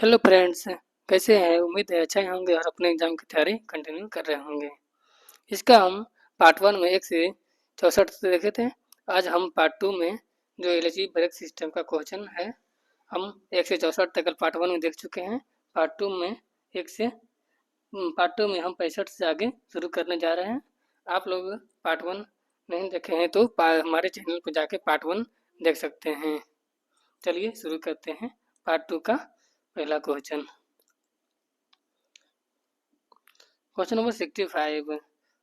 Hello friends, कैसे हैं? उम्मीद है अच्छे होंगे और अपने एग्जाम की तैयारी कंटिन्यू कर रहे होंगे। इसका हम पार्ट वन में 1 से 64 से देखे थे। आज हम पार्ट टू में जो एलजी ब्रेक सिस्टम का क्वेश्चन है, हम 1 से 64 तक पार्ट वन में देख चुके हैं। पार्ट टू में एक से पार्ट टू में हम 65 से आगे शुरू करने जा रहे हैं। आप लोग पार्ट वन नहीं देखे हैं तो हमारे चैनल पर जाके पार्ट वन देख सकते हैं। चलिए शुरू करते हैं पार्ट टू का पहला question. Question number 65।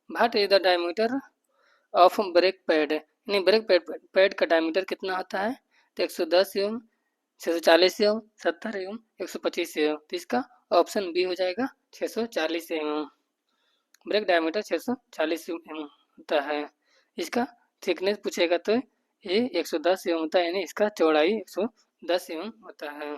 What is the diameter of brake pad, यानी ब्रेक पैड का डायमीटर कितना होता है? तो 110 एम, 640 एम, 70 एम, 125 एम। तो इसका ऑप्शन बी हो जाएगा 640 एम। ब्रेक डायमीटर 640 एम होता है। इसका थिकनेस पूछेगा तो ये 110 एम होता है, यानी इसका चौड़ाई 110 एम होता है।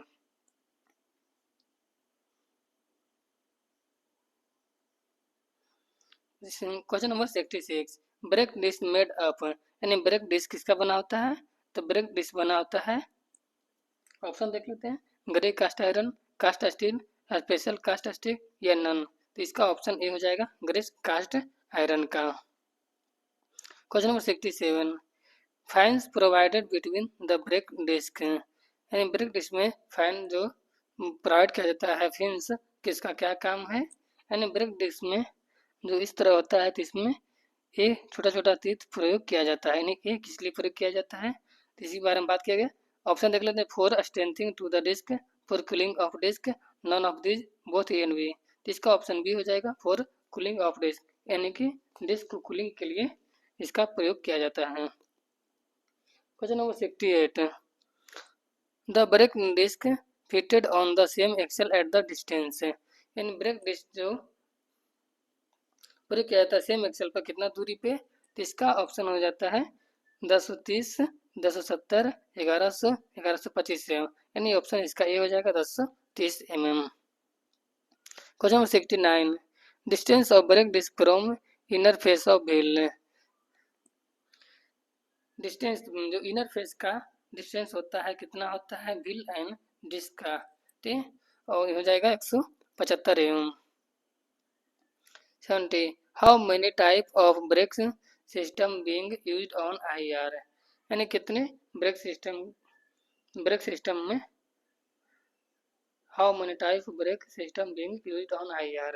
Question number 66। Brake disc made up, यानी ब्रेक डिस्क किसका बना होता है? तो ब्रेक डिस्क बना होता है, ऑप्शन देख लेते हैं, grey cast iron, cast steel, special cast steel या नन। तो इसका ऑप्शन ए हो जाएगा ग्रे कास्ट आयरन का। Question number 67। Fans provided between the brake disc, यानी ब्रेक डिस्क में फैन जो प्रोवाइड किया जाता है, फिन्स किसका क्या काम है? यानी ब्रेक डिस्क में जो इस तरह होता है, तो इसमें एक छोटा छोटा तीर प्रयोग किया जाता है, यानी एक किस लिए प्रयोग किया जाता है, तो इसी बारे में बात किया गया। ऑप्शन देख लेते हैं, for strengthening to the disc, for cooling of disc, none of this, both A and B. तो इसका ऑप्शन बी हो जाएगा फॉर कूलिंग ऑफ डिस्क, यानी कि डिस्क को कूलिंग के लिए इसका प्रयोग किया जाता है। Question number 68। The brake disc fitted on the same axle at the distance, यानी ब्रेक डिस्क जो प्रयोग किया जाता है सेम एक्सेल पर कितना दूरी पे, तो इसका ऑप्शन हो जाता है 1030, 1070, 1100, 1125 एम, यानी ऑप्शन इसका ए हो जाएगा 1030 mm। Question number 69। Distance of brake disc from inner face of wheel, distance जो इनर फेस का डिस्टेंस होता है कितना होता है व्हील एंड डिस्क का, ठीक, और हो जाएगा 175 M. 70. How many type of brake system being used on IR, यानी कितने ब्रेक सिस्टम में how many type brake system being used on IR,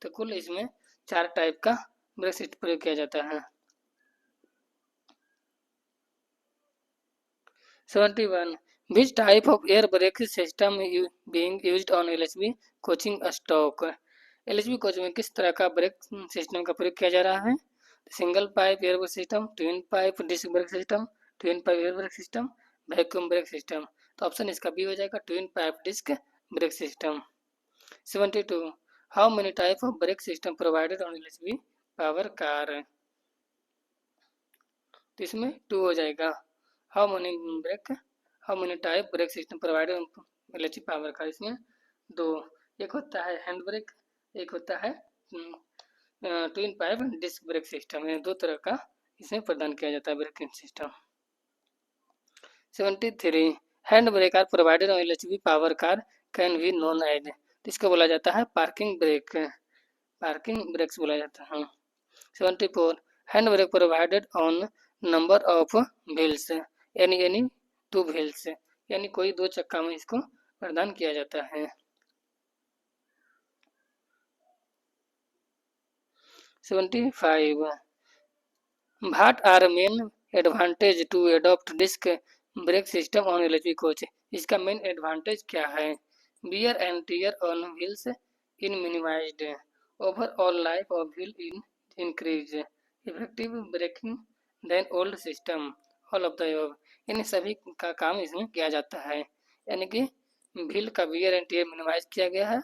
तो कुल इसमें 4 टाइप का ब्रेक सिस्टम प्रयोग किया जाता है। 71. Which type of air brake system being used on LHB coaching stock, LHB coach में किस तरह का ब्रेक सिस्टम का प्रयोग किया जा रहा है? Single pipe air brake system, twin pipe disc brake system, twin pipe air brake system, vacuum brake system. तो ऑप्शन इसका बी हो जाएगा twin pipe disc brake system. 72. How many type of brake system provided on LHB power car, तो इसमें 2 हो जाएगा। How many type brake system provided on LHB power car, इसमें 2, एक होता है हैंड ब्रेक, एक होता है twin pipe disc brake system, यानी 2 तरह का इसमें प्रदान किया जाता है braking system. 73. Hand brake are provided on LHB power car can be known as, तो इसको बोला जाता है पार्किंग ब्रेक्स बोला जाता है। 74. Hand brake provided on number of wheels, यानी 2 व्हील्स, यानी कोई 2 चक्का में इसको प्रदान किया जाता है। 75. What are main advantage to adopt disc brake system on LHB coach, इसका मेन एडवांटेज क्या है? wear and tear on wheels in minimized, overall life of wheel in increase, effective braking than old system, all of the above, इन सभी का काम इसमें किया जाता है, यानी कि व्हील का wear and tear मिनिमाइज किया गया है,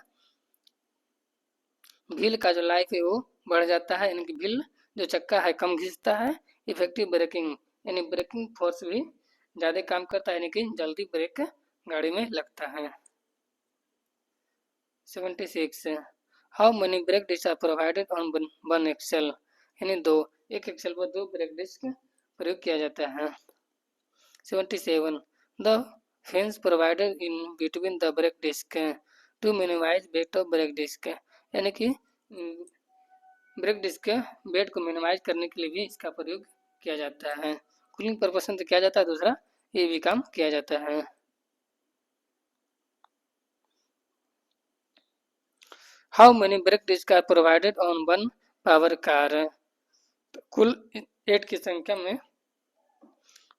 व्हील का जो लाइफ है वो बढ़ जाता है, यानी कि व्हील जो चक्का है कम घिसता है, इफेक्टिव ब्रेकिंग यानी ब्रेकिंग फोर्स भी ज़्यादा काम करता है, यानी कि जल्दी ब्रेक गाड़ी में लगता है। 76. How many brake disc are provided on one axle, यानी 2, एक एक्सेल पर 2 ब्रेक डिस्क प्रयोग किया जाता है। 77. The fins provided in between the brake disc, to minimise weight of brake disc, यानी कि ब्रेक डिस्क के वेट को मिनिमाइज करने के लिए भी इसका प्रयोग किया जाता है। कूलिंग पर्पस से किया जाता है, दूसरा ये भी काम किया जाता है। How many brake disc are provided on one power car, कुल 8 की संख्या में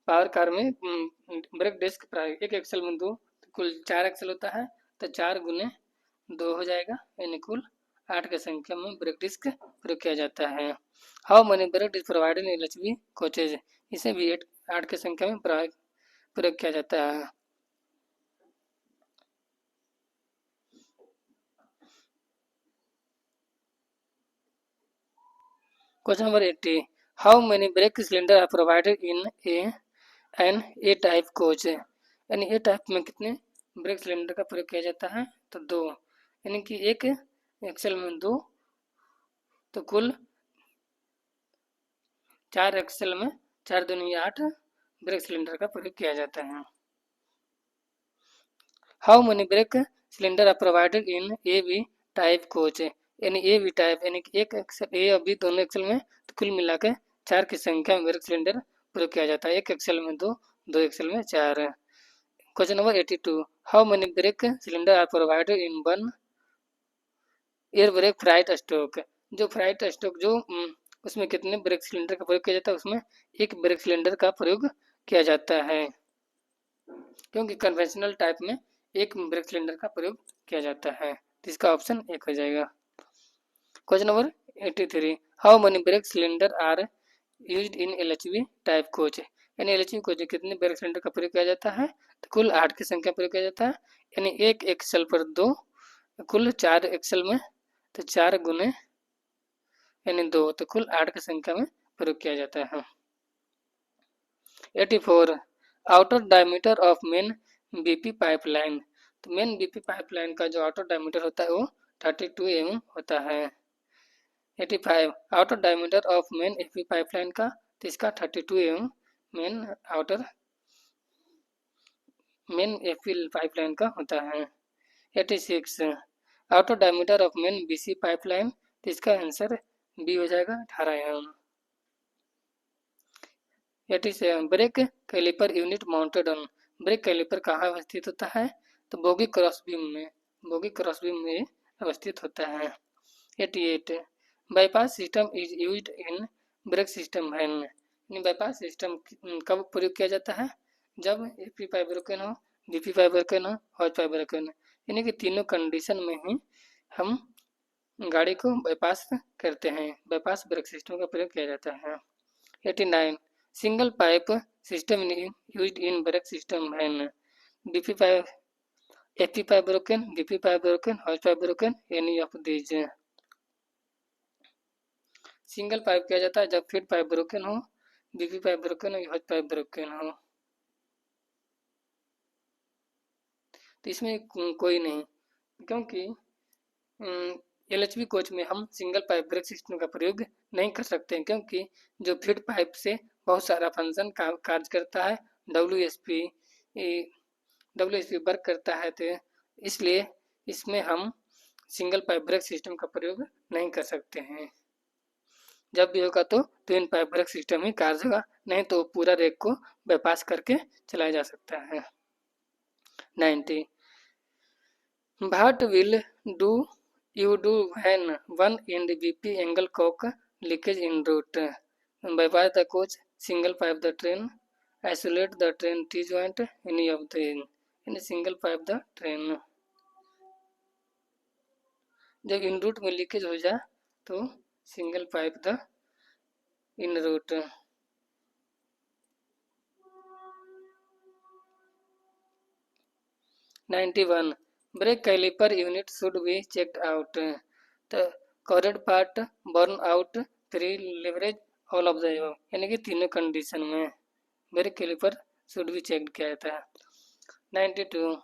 पावर कार में ब्रेक डिस्क प्राय एक एक्सल में 2, कुल 4 एक्सल होता है, तो 4 गुने 2 हो जाएगा, यानी कुल 8 की संख्या में ब्रेक डिस्क प्रयोग किया जाता है। How many brake disc provided in LHB coaches, इसे भी 8 की संख्या में प्रयोग किया जाता है। Question number 80, how many brake cylinder are provided in an A type coach, यानी ए टाइप में कितने ब्रेक सिलेंडर का प्रयोग किया जाता है, तो 2, यानी कि एक एक्सल में 2, तो कुल 4 एक्सल में 4 दूनी 8 ब्रेक सिलेंडर का प्रयोग किया जाता है। How many brake cylinder are provided in A B type coach, यानी ए बी टाइप यानी कि एक एक्सल ए और बी दोनों एक्सल में, तो कुल मिलाकर 4 की संख्या में ब्रेक सिलेंडर प्रयोग किया जाता है, एक एक्सल में 2, 2 एक्सल में 4। Question number 82, how many brake cylinder are provided in one air brake freight stock, जो फ्राइट स्टॉक जो उसमें कितने ब्रेक सिलेंडर का प्रयोग किया जाता है, उसमें एक ब्रेक सिलेंडर का प्रयोग किया जाता है, क्योंकि कन्वेंशनल टाइप में एक ब्रेक सिलेंडर का प्रयोग किया जाता है, तो इसका ऑप्शन 1 हो जाएगा। Question number 83, how many brake cylinder are used in LHB type coach, यानी एलएचबी कोच में कितने ब्रेक सिलेंडर का प्रयोग किया जाता है, तो कुल 8 की संख्या प्रयोग किया जाता है, यानी एक एक्सल पर 2, कुल 4 एक्सल में, तो 4 गुने यानी 2, तो कुल 8 की संख्या में प्रयोग किया जाता है। 84, outer diameter of main BP pipeline, तो मेन बीपी पाइपलाइन का जो आउटर डायमीटर होता है वो 32 mm होता है। 85, outer diameter of main AP pipeline का, तो इसका 32 mm main outer main AP pipeline का होता है। 86, outer diameter of main BC pipeline, तो इसका आंसर बी हो जाएगा 18 mm। 87, brake caliper unit mounted on, brake caliper कहाँ अवस्थित होता है, तो बोगी क्रॉसबीम में, बोगी क्रॉसबीम में अवस्थित होता है। 88, bypass system is used in brake system when, bypass system कब प्रयोग किया जाता है, जब एपी पाइप ब्रोकन हो, बीपी पाइप ब्रोकन हो, हॉज पाइप ब्रोकन हो, यानी कि तीनों कंडीशन में ही हम गाड़ी को बाईपास करते हैं, बाईपास ब्रेक सिस्टम का प्रयोग किया जाता है। 89, single pipe system used in brake system when, BP pipe AP pipe broken, BP pipe broken, hose pipe broken, any of these. Single pipe किया जाता है जब फीड पाइप ब्रोकन हो, बीपी पाइप ब्रोकन हो, हॉज पाइप ब्रोकन हो, तो इसमें कोई नहीं, क्योंकि एलएचबी कोच में हम सिंगल पाइप ब्रेक सिस्टम का प्रयोग नहीं कर सकते हैं, क्योंकि जो फीड पाइप से बहुत सारा फंक्शन कार्य करता है, डब्ल्यूएसपी वर्क करता है, तो इसलिए इसमें हम सिंगल पाइप ब्रेक सिस्टम का प्रयोग नहीं कर सकते हैं। जब भी होगा तो ट्विन पाइप ब्रेक सिस्टम ही कार्य होगा, नहीं तो पूरा रेक को बाईपास करके चलाया जा सकता है। 90, what will do you do when one end BP angle cock leakage in route, bypass the coach, single pipe the train, isolate the train T joint, any of the in single pipe the train, जब इन root में leakage हो जाए तो single pipe the in route. 91, brake caliper unit should be checked out, the correct part burn out 3 leverage all of the above, यानी कि तीनों condition में brake caliper should be checked किया जाता है। 92,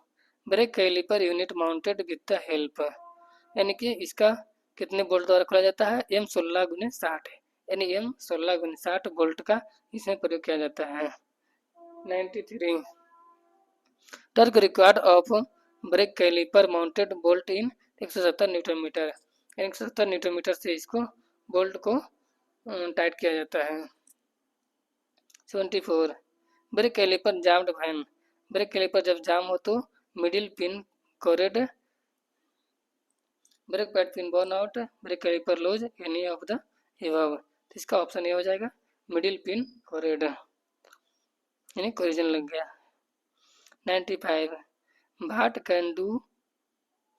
brake caliper unit mounted with the help, यानी कि इसका कितने बोल्ट द्वारा खोला जाता है, M16x60, यानी M16x60 बोल्ट का इसमें प्रयोग किया जाता है। 93, torque required of brake caliper mounted bolt in 170 newton metre, 170 newton metre से इसको बोल्ट को टाइट किया जाता है। 74 brake caliper jammed when, brake caliper जब जाम हो तो middle pin corroded, brake pad pin burn out, brake caliper loose, any of the above. तो इसका ऑप्शन ये हो जाएगा मिडिल पिन कोरेड, यानी कोरिजन लग गया। 95 what can do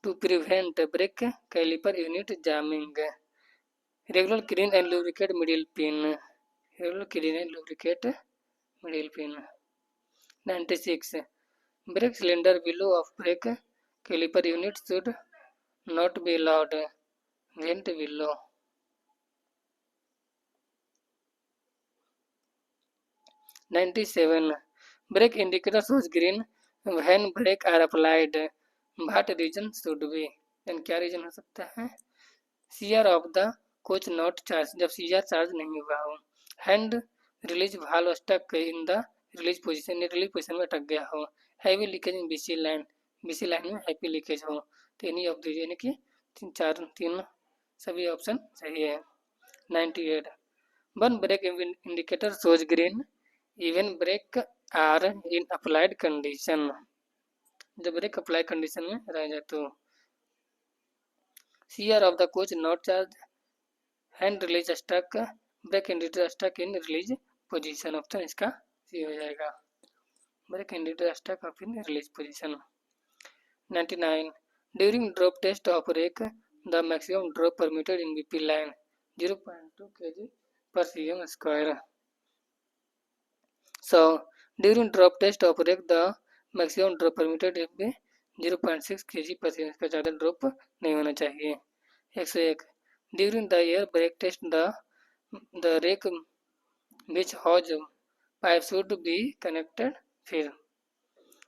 to prevent brake caliper unit jamming, regular clean and lubricate middle pin, regular clean and lubricate middle pin. 96 brake cylinder below of brake caliper unit should not be allowed, vent below। 97 brake indicator shows green when brake are applied, what reason should be, यानी क्या reason हो सकता है? CR of the coach not charge, जब CR charge नहीं हुआ हो, hand release valve stuck in the release position, release position में अटक गया हो, heavy leakage in BC line में हैवी लीकेज हो। तो एनी ऑफ द, यानी कि तीन सभी ऑप्शन सही है। 98 one brake indicator shows green even brake are in applied condition, जब ब्रेक अप्लाई कंडीशन में रह जाए तो। CR of the coach not charge, hand release stuck, brake indicator stuck in release position, option इसका C हो जाएगा, brake indicator stuck off in release position. 99 during drop test of brake the maximum drop permitted in BP line 0.2 kg per cm square। So during drop test of brake the maximum drop permitted will be 0.6 kg per cm, इसका ज़्यादा drop नहीं होना चाहिए। 101 during the air brake test the rake which hose pipe should be connected, फिर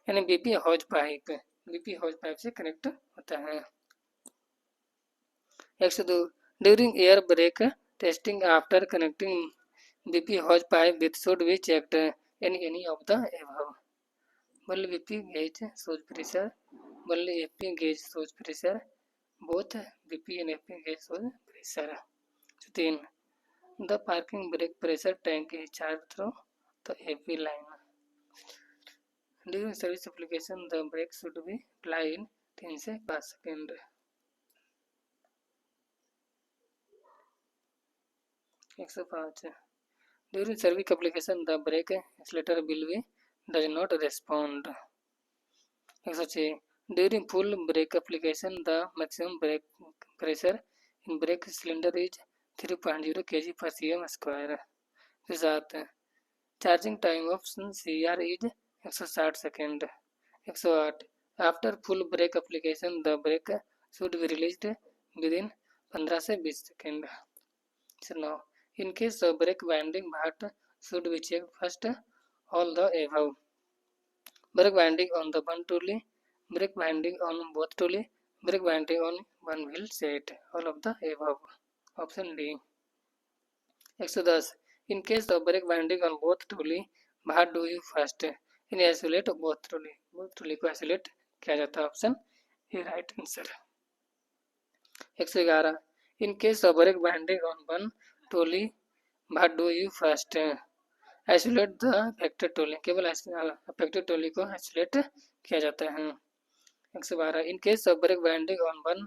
यानी BP hose pipe से connect होता है। 102 during air brake testing after connecting BP hose pipe with should be checked any of the above। only BP gauge shows pressure, only FP gauge shows pressure, both BP and FP gauge shows pressure। 3 the parking brake pressure tank is charged through the AP line, during service application the brake should be applied in 3 से 5 second. 105 during service application the brake accelerator will be does not respond। 106 during full brake application the maximum brake pressure in brake cylinder is 3.0 kg per cm square। 7 charging time of CR is 160 second. 108 after full brake application the brake should be released within 15 से 20 second. 9 in case of brake winding part should be checked first, all the above, brake winding on the one trolley, brake winding on both trolley, brake winding on one wheel set, all of the above, option D। 110 in case of brake winding on both trolley what do you first, in isolate both trolley को isolate किया जाता है, option A right answer. 111 in case of brake winding on one trolley what do you first, isolate the affected trolley, केवल affected trolley को isolate किया जाता है। 112 in case of brake winding on one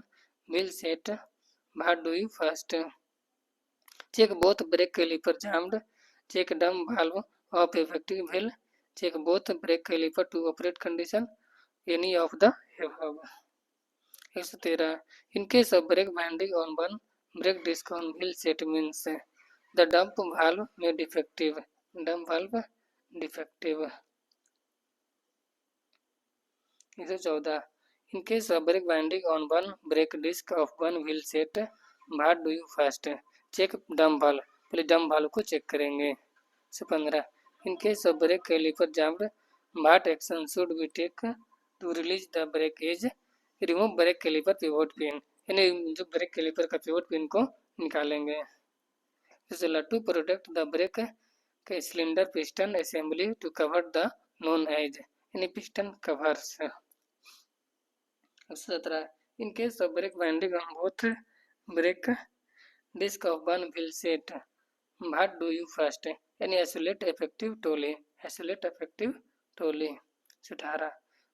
wheel set what do you first, check both brake caliper jammed, check dump valve of effective wheel, check both brake caliper to operate condition, any of the above। 113 in case of brake winding on one brake disc on wheel set means the dump valve may defective, dump valve defective। 114 in case of brake winding on one brake disc of one wheel set what do you first, check dump valve, पहले dump valve को चेक करेंगे। 115 in case of brake caliper jammed what action should we take to release the brake is remove brake caliper pivot pin, यानी जो break caliper का pivot pin को निकालेंगे। to protect the brake cylinder piston assembly to cover the known edge, यानी piston covers। 17. In case of brake binding on both brake disc of one wheel set, what do you first? Any isolate effective tolling. Isolate effective tolling. 18.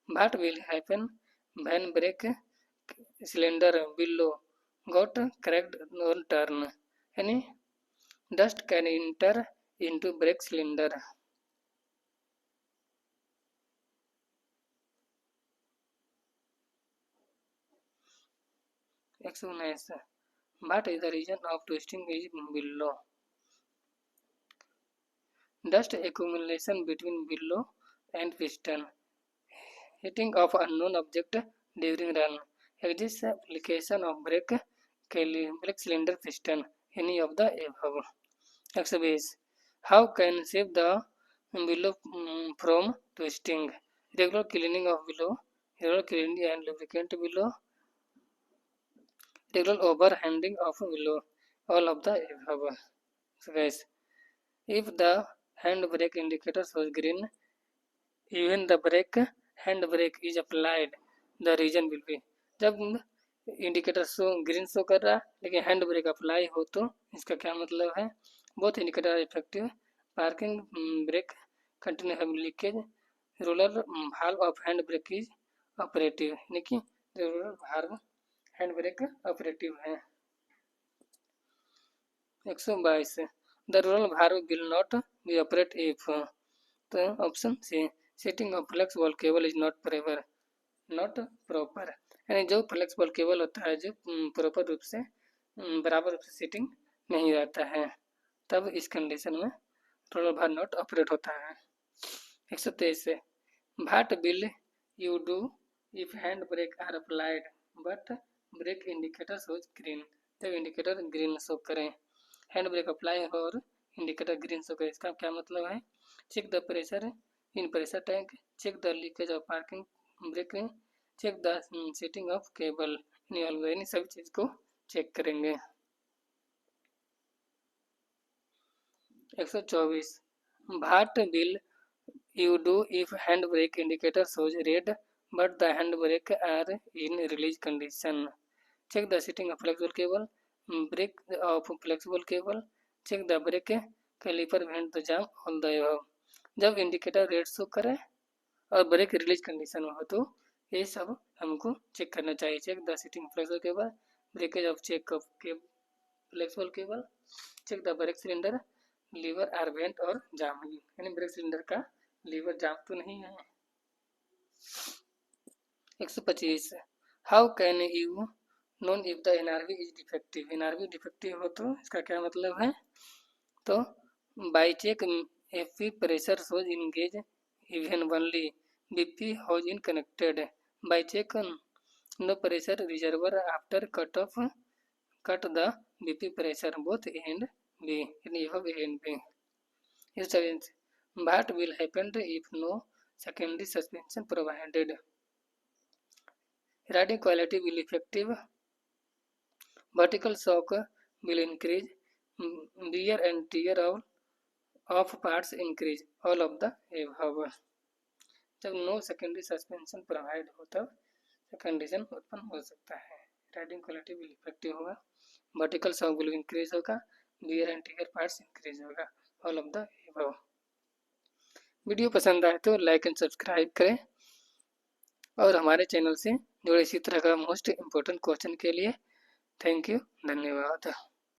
What will happen when brake cylinder below got cracked on turn? Any dust can enter into brake cylinder. Explanation. What is the reason of twisting is below? Dust accumulation between below and piston. Hitting of unknown object during run. Exists application of brake cylinder piston. Any of the above. Exhibits. How can save the below from twisting? Regular cleaning of below. Regular cleaning and lubricant below. Regular overhanding of below. All of the above. So guys, if the hand brake indicator shows green, even the hand brake is applied, the reason will be, जब indicator show green show कर रहा लेकिन hand brake apply हो तो इसका क्या मतलब है? Both indicator are effective, parking brake continue have leakage, roller valve of hand brake is operative, यानी कि roller valve hand brake operative है. 122. The roller valve will not be operate if. तो option C, setting of flexible cable is not proper, यानी जो flexible cable होता है जो proper रूप से बराबर रूप से सेटिंग नहीं रहता है, तब इस कंडीशन में रोलर भार नॉट ऑपरेट होता है. 123 से, what will you do if hand brake are applied but brake indicator shows green. जब इंडिकेटर ग्रीन शो करें, हैंड ब्रेक अप्लाई हो और इंडिकेटर ग्रीन शो करें, इसका क्या मतलब है? Check the pressure in pressure tank, check the leakage of parking brake, check the setting of cable. इन सभी चीज को चेक करेंगे. 124. What will you do if hand brake indicator shows red but the hand brake are in release condition. Check the setting of flexible cable, brake of flexible cable, check the brake caliper went the jam all the above. जब indicator red show करे और break release condition में हो तो ये सब हमको check करना चाहिए. Check the setting flexible cable, breakage of check of flexible cable, check the brake cylinder lever are went और जाम, यानी ब्रेक सिलेंडर का लीवर जाम तो नहीं है. 125. How can you known if the NRV is defective. NRV defective हो तो इसका क्या मतलब है? तो by check FP pressure shows in gauge even only BP hose in connected. By check no pressure reservoir after cut the BP pressure both A and B, यानी A and B. What will happen if no secondary suspension provided? Riding quality will effective, vertical shock will increase, wear and tear of parts increase, all of the above. जब no secondary suspension provide हो तब condition उत्पन्न हो सकता है. Riding quality will effective होगा, vertical shock will increase होगा, wear and tear parts increase होगा, all of the above. Video पसंद आए तो लाइक एंड सब्सक्राइब करें और हमारे चैनल से जुड़े इसी तरह का मोस्ट इम्पोर्टेंट क्वेश्चन के लिए थैंक यू, धन्यवाद.